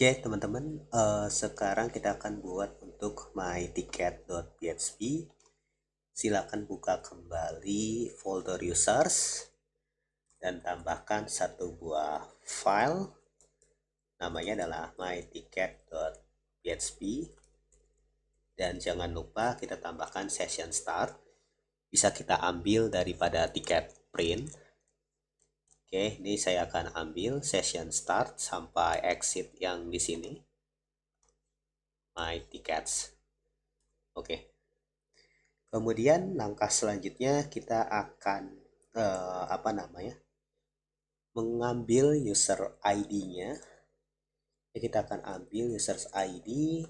Oke teman-teman, sekarang kita akan buat untuk myticket.php. Silakan buka kembali folder users dan tambahkan satu buah file, namanya adalah myticket.php, dan jangan lupa kita tambahkan session start. Bisa kita ambil daripada tiket print. Oke, ini saya akan ambil session start sampai exit yang di sini, my tickets. Oke. Kemudian langkah selanjutnya kita akan mengambil user ID-nya. Kita akan ambil user ID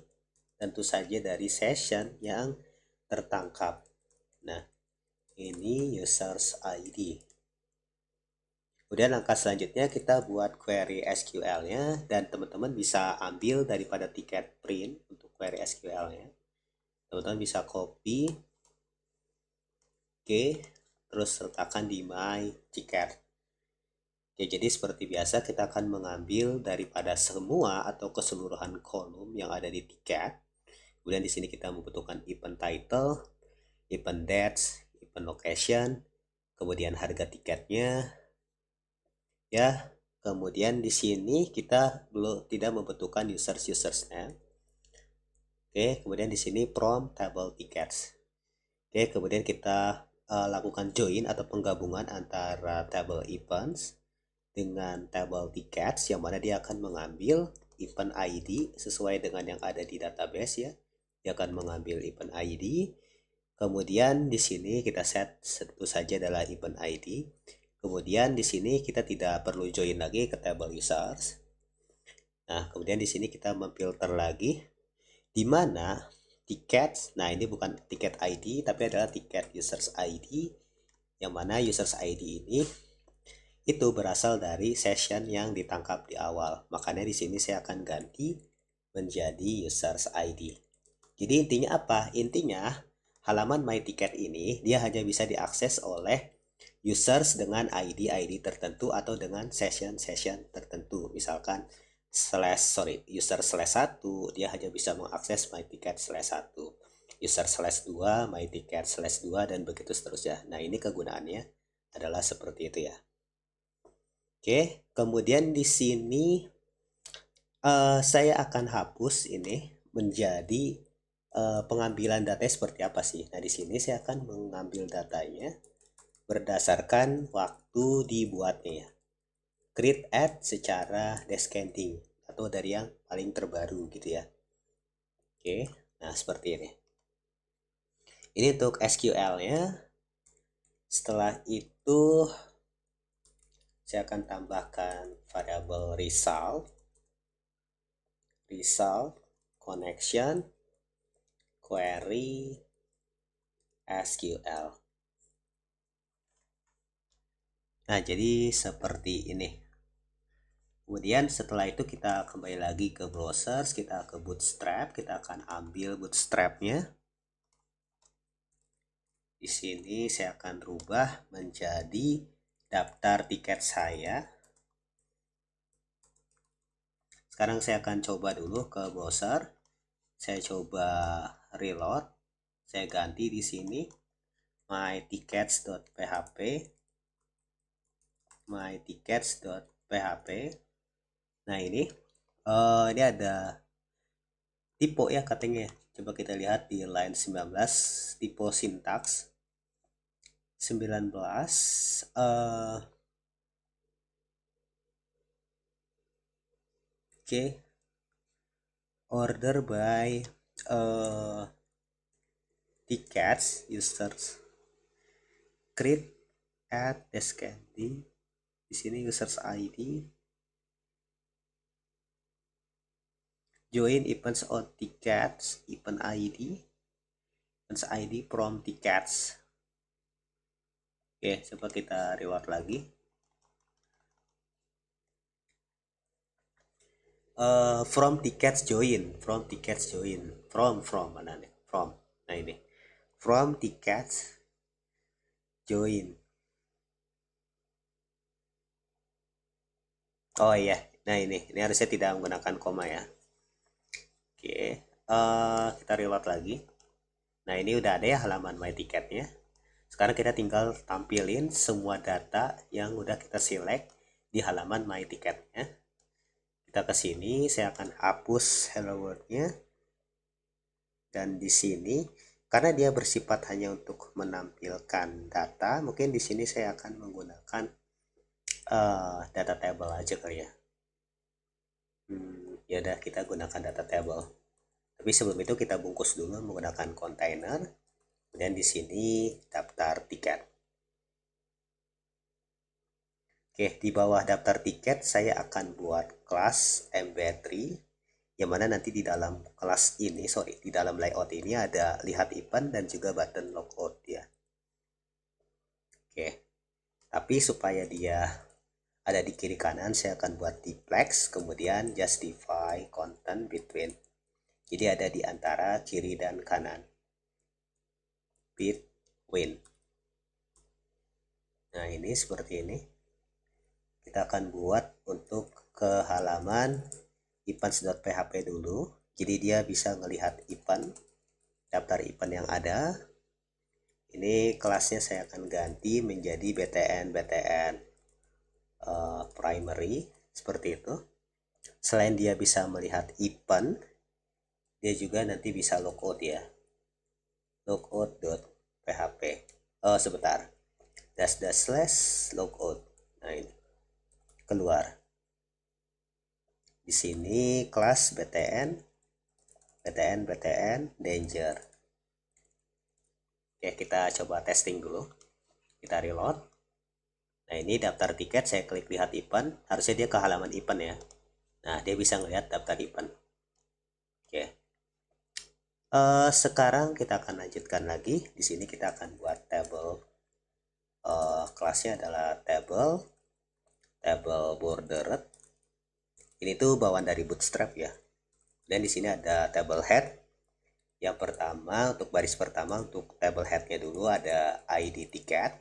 tentu saja dari session yang tertangkap. Nah, ini users ID. Kemudian langkah selanjutnya kita buat query SQL-nya, dan teman-teman bisa ambil daripada tiket print untuk query SQL-nya. Teman-teman bisa copy, oke, terus letakkan di my ticket. Oke, jadi seperti biasa kita akan mengambil daripada semua atau keseluruhan kolom yang ada di tiket. Kemudian di sini kita membutuhkan event title, event dates, event location, kemudian harga tiketnya, ya. Kemudian di sini kita tidak membutuhkan usersnya. Oke, kemudian di sini from table tickets. Oke, kemudian kita lakukan join atau penggabungan antara table events dengan table tickets, yang mana dia akan mengambil event ID sesuai dengan yang ada di database, ya. Dia akan mengambil event ID. Kemudian di sini kita set tentu saja adalah event ID. Kemudian di sini kita tidak perlu join lagi ke table users. Nah, kemudian di sini kita memfilter lagi di mana tiket. Nah, ini bukan tiket ID tapi adalah tiket users ID, yang mana users ID ini itu berasal dari session yang ditangkap di awal. Makanya di sini saya akan ganti menjadi users ID. Jadi intinya apa? Intinya halaman my ticket ini dia hanya bisa diakses oleh users dengan ID tertentu atau dengan session tertentu. Misalkan user /1 dia hanya bisa mengakses my ticket /1, user /2 my ticket /2, dan begitu seterusnya. Nah, ini kegunaannya adalah seperti itu, ya. Oke, kemudian di sini saya akan hapus ini menjadi pengambilan data seperti apa sih. Nah, di sini saya akan mengambil datanya berdasarkan waktu dibuatnya, ya. Create add secara descending atau dari yang paling terbaru gitu, ya. Oke, nah seperti ini. Ini untuk SQL-nya. Setelah itu saya akan tambahkan variabel result connection query SQL. Nah, jadi seperti ini. Kemudian setelah itu kita kembali lagi ke browser, kita ke Bootstrap, kita akan ambil Bootstrap-nya. Di sini saya akan rubah menjadi daftar tiket saya. Sekarang saya akan coba dulu ke browser. Saya coba reload. Saya ganti di sini mytickets.php. Nah, ini ada tipe, ya, katanya. Coba kita lihat di line 19, tipe sintaks 19. Oke. Order by tickets users create at descending. Di sini users ID, join events on tickets, events ID from tickets. Oke, coba kita reward lagi. From tickets join, from mana nih? Nah, ini from tickets join. Oh iya, Nah, ini harusnya tidak menggunakan koma ya. Oke, kita reload lagi. Nah, ini udah ada ya halaman my ticketnya. Sekarang kita tinggal tampilin semua data yang udah kita select di halaman my ticketnya. Kita ke sini, saya akan hapus hello world-nya. Dan di sini, karena dia bersifat hanya untuk menampilkan data, mungkin di sini saya akan menggunakan data table aja kali ya. Ya udah, kita gunakan data table. Tapi sebelum itu kita bungkus dulu menggunakan container. Kemudian di sini daftar tiket. Oke, di bawah daftar tiket saya akan buat kelas MB3, yang mana nanti di dalam kelas ini, di dalam layout ini ada lihat event dan juga button logout ya. Oke, tapi supaya dia ada di kiri kanan, saya akan buat di flex, kemudian justify content between. Jadi ada di antara kiri dan kanan. Between. Nah, ini seperti ini. Kita akan buat untuk ke halaman events.php dulu. Jadi dia bisa melihat event, daftar event yang ada. Ini kelasnya saya akan ganti menjadi btn primary seperti itu. Selain dia bisa melihat event, dia juga nanti bisa logout ya. Logout.php. Sebentar. -- logout. Nah, ini keluar. Di sini kelas btn danger. Oke, kita coba testing dulu. Kita reload. Nah, ini daftar tiket, saya klik lihat event. Harusnya dia ke halaman event ya. Nah, dia bisa ngelihat daftar event. Oke. Sekarang kita akan lanjutkan lagi. Di sini kita akan buat table. Kelasnya adalah table bordered. Ini tuh bawaan dari Bootstrap ya. Dan di sini ada table head. Yang pertama, untuk baris pertama, untuk table headnya dulu ada ID tiket.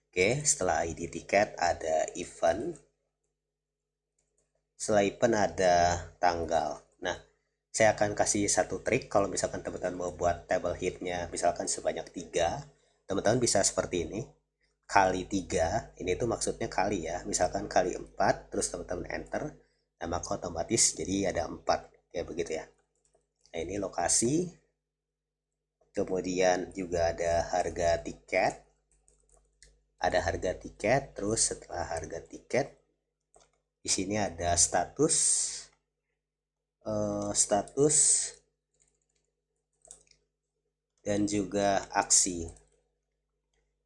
Oke, setelah ID tiket ada event. Setelah event ada tanggal. Nah, saya akan kasih satu trik kalau misalkan teman-teman mau buat table headnya misalkan sebanyak 3, teman-teman bisa seperti ini. Kali 3, ini tuh maksudnya kali ya. Misalkan kali 4, terus teman-teman enter. Nah, maka otomatis jadi ada 4. Ya begitu ya. Nah, ini lokasi. Kemudian juga ada harga tiket. Ada harga tiket, terus setelah harga tiket di sini ada status dan juga aksi.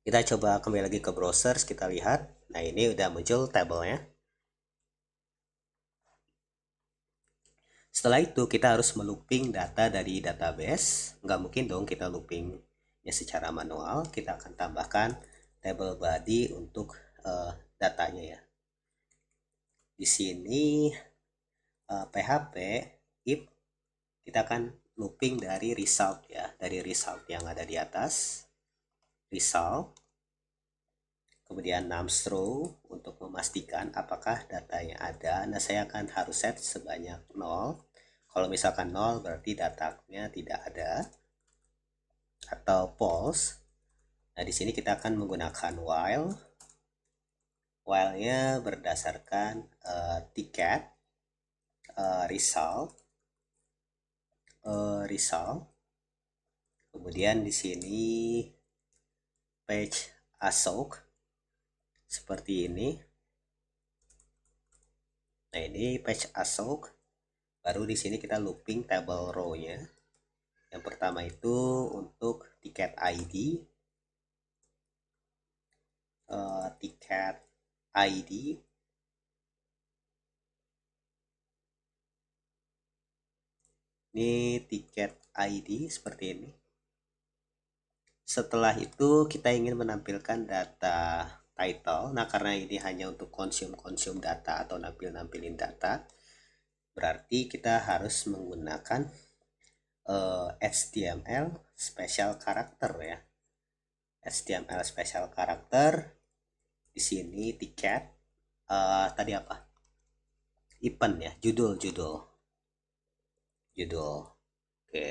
Kita coba kembali lagi ke browser, kita lihat. Nah, ini udah muncul tabelnya. Setelah itu kita harus melooping data dari database. Nggak mungkin dong kita loopingnya secara manual. Kita akan tambahkan table body untuk datanya ya. Di sini PHP if kita akan looping dari result ya, dari result yang ada di atas. Result, kemudian nums row untuk memastikan apakah datanya ada. Nah, saya akan harus set sebanyak 0. Kalau misalkan 0 berarti datanya tidak ada, atau false. Nah, di sini kita akan menggunakan while. While-nya berdasarkan tiket result. Kemudian di sini page assoc seperti ini. Nah, ini page assoc. Baru di sini kita looping table row-nya. Yang pertama itu untuk tiket ID. Tiket ID. Ini tiket ID seperti ini. Setelah itu kita ingin menampilkan data title. Nah, karena ini hanya untuk consume data atau nampilin data, berarti kita harus menggunakan HTML special character ya. HTML special character di sini tiket tadi apa? Event ya, judul. Oke,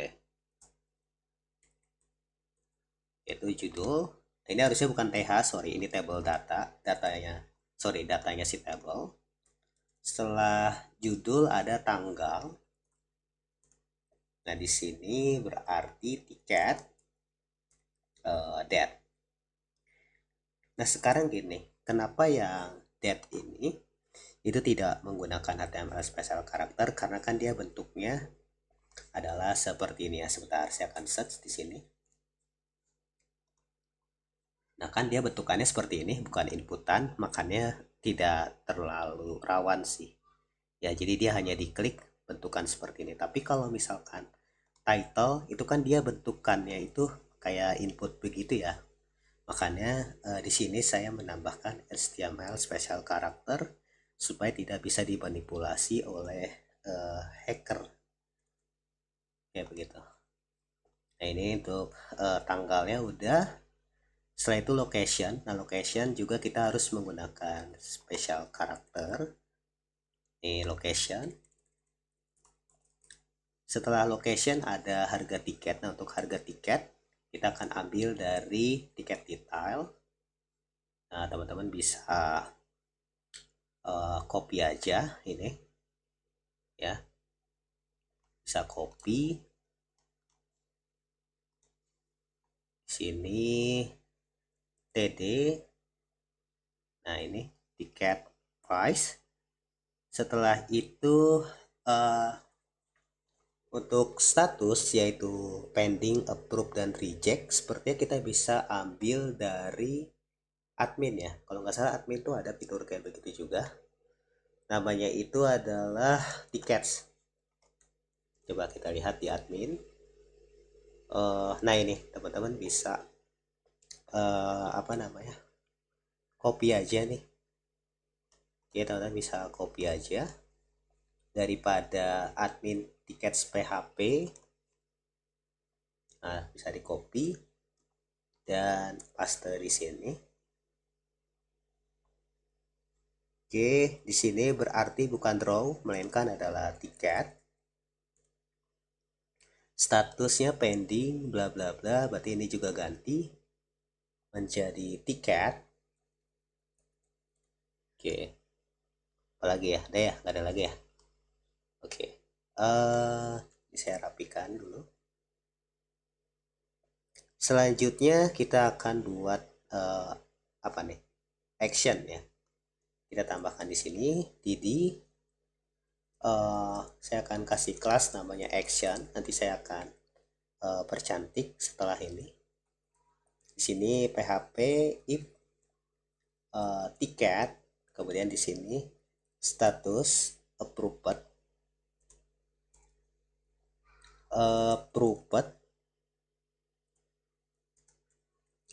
itu judul. Nah, ini harusnya bukan TH, sorry, ini table datanya si table. Setelah judul ada tanggal. Nah, di sini berarti tiket date. Nah, sekarang gini, kenapa yang date ini itu tidak menggunakan HTML special character, karena kan dia bentuknya adalah seperti ini ya. Sebentar, saya akan search di sini. Nah, kan dia bentukannya seperti ini, bukan inputan, makanya tidak terlalu rawan sih. Ya, jadi dia hanya diklik bentukan seperti ini. Tapi kalau misalkan title itu kan dia bentukannya itu kayak input begitu ya. Makanya di sini saya menambahkan HTML special character supaya tidak bisa dimanipulasi oleh hacker. Ya begitu. Nah, ini untuk tanggalnya udah. Setelah itu location. Nah, location juga kita harus menggunakan special character. Ini location. Setelah location ada harga tiket. Nah, untuk harga tiket kita akan ambil dari tiket detail. Nah, teman-teman bisa copy aja ini ya. Bisa copy sini TD. Nah, ini tiket price. Setelah itu untuk status yaitu pending, approve, dan reject, sepertinya kita bisa ambil dari admin ya. Kalau nggak salah admin tuh ada fitur kayak begitu juga. Namanya itu adalah tickets. Coba kita lihat di admin. Nah, ini teman-teman bisa apa namanya, copy aja nih. Oke, teman-teman bisa copy aja daripada admin tickets PHP. Nah, bisa di copy dan paste di sini. Oke, di sini berarti bukan draw, melainkan adalah tiket. Statusnya pending, bla bla bla, berarti ini juga ganti menjadi tiket. Oke, apa lagi ya? Ada ya? Nggak ada lagi ya? Oke, saya rapikan dulu. Selanjutnya kita akan buat apa nih? Action ya. Kita tambahkan di sini dd. Saya akan kasih kelas namanya action. Nanti saya akan percantik setelah ini. Di sini PHP if tiket, kemudian di sini status approved, approved,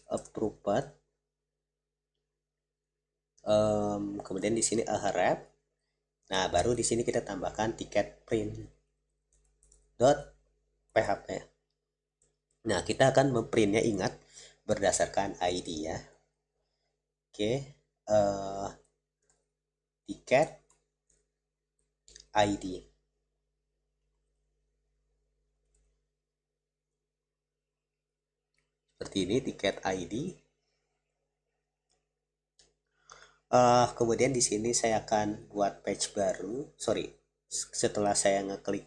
approved. Kemudian di sini ahref. Nah, baru di sini kita tambahkan tiket print dot php. Nah, kita akan memprintnya, ingat, berdasarkan ID ya. Oke, tiket ID. Seperti ini tiket ID. Kemudian di sini saya akan buat page baru. Sorry, setelah saya ngeklik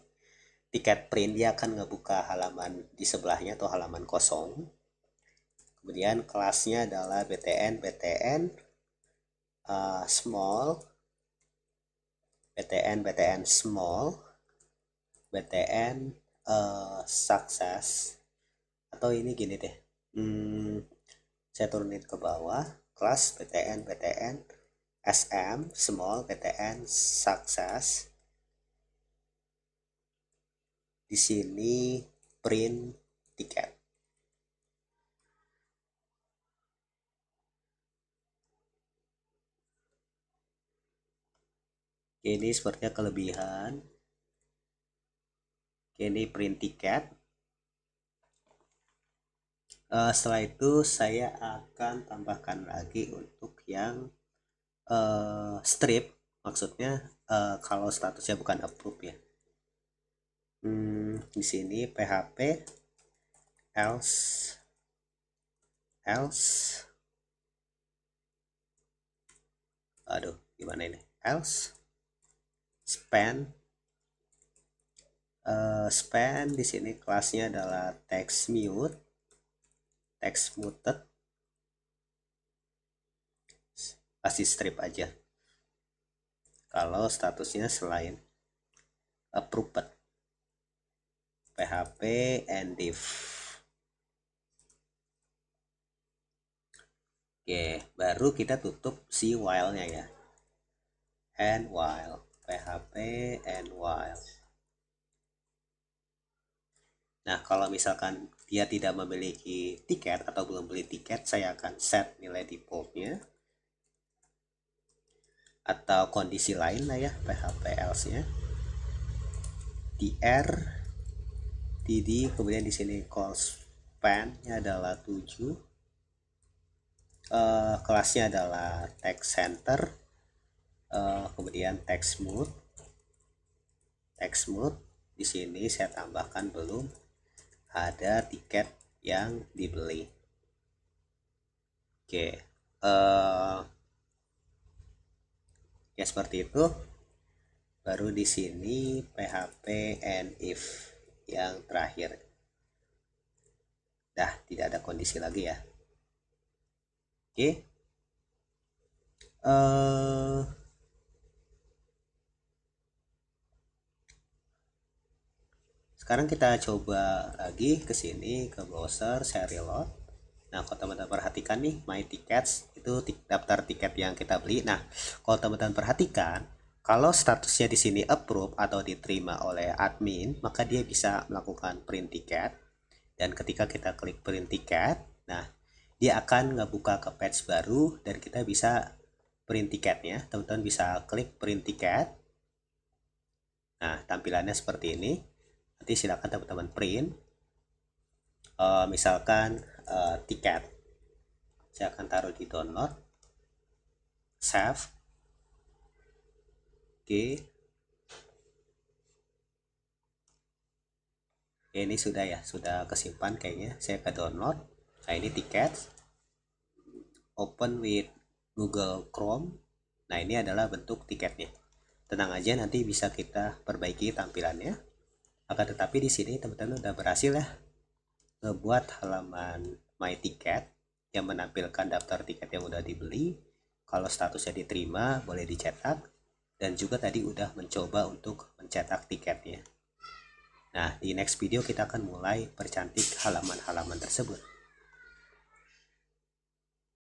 tiket print, dia akan ngebuka halaman di sebelahnya atau halaman kosong. Kemudian kelasnya adalah btn small, btn small, btn success. Atau ini gini deh, saya turunin ke bawah, kelas btn sm small, btn success. Di sini print tiket. Ini sepertinya kelebihan. Ini print tiket. Setelah itu saya akan tambahkan lagi untuk yang strip, maksudnya kalau statusnya bukan approve ya. Di sini PHP else aduh gimana ini, else span di sini kelasnya adalah text muted, kasih strip aja kalau statusnya selain approved. PHP and div. Oke, baru kita tutup si while-nya ya. And while, PHP and while. Nah, kalau misalkan dia tidak memiliki tiket atau belum beli tiket, saya akan set nilai default-nya atau kondisi lain lah ya, PHP else-nya. Dr dd, kemudian di sini call span-nya adalah 7. Kelasnya adalah text center, kemudian text mode. Di sini saya tambahkan belum ada tiket yang dibeli. Oke, ya seperti itu. Baru di sini PHP and if yang terakhir. Dah tidak ada kondisi lagi ya. Oke. Sekarang kita coba lagi ke sini ke browser, saya reload. Nah, kalau teman-teman perhatikan nih, my tickets itu daftar tiket yang kita beli. Nah, kalau teman-teman perhatikan, kalau statusnya di sini approve atau diterima oleh admin, maka dia bisa melakukan print tiket. Dan ketika kita klik print tiket, nah dia akan ngebuka ke page baru dan kita bisa print tiketnya. Teman-teman bisa klik print tiket. Nah, tampilannya seperti ini. Nanti silakan teman-teman print. Misalkan tiket, saya akan taruh di download, save. Oke. Ini sudah ya, sudah kesimpan kayaknya. Saya ke download. Nah, ini tiket. Open with Google Chrome. Nah, ini adalah bentuk tiketnya. Tenang aja, nanti bisa kita perbaiki tampilannya. Akan tetapi di sini teman-teman udah berhasil ya ngebuat halaman my ticket yang menampilkan daftar tiket yang udah dibeli. Kalau statusnya diterima, boleh dicetak. Dan juga tadi udah mencoba untuk mencetak tiketnya. Nah, di next video kita akan mulai percantik halaman-halaman tersebut.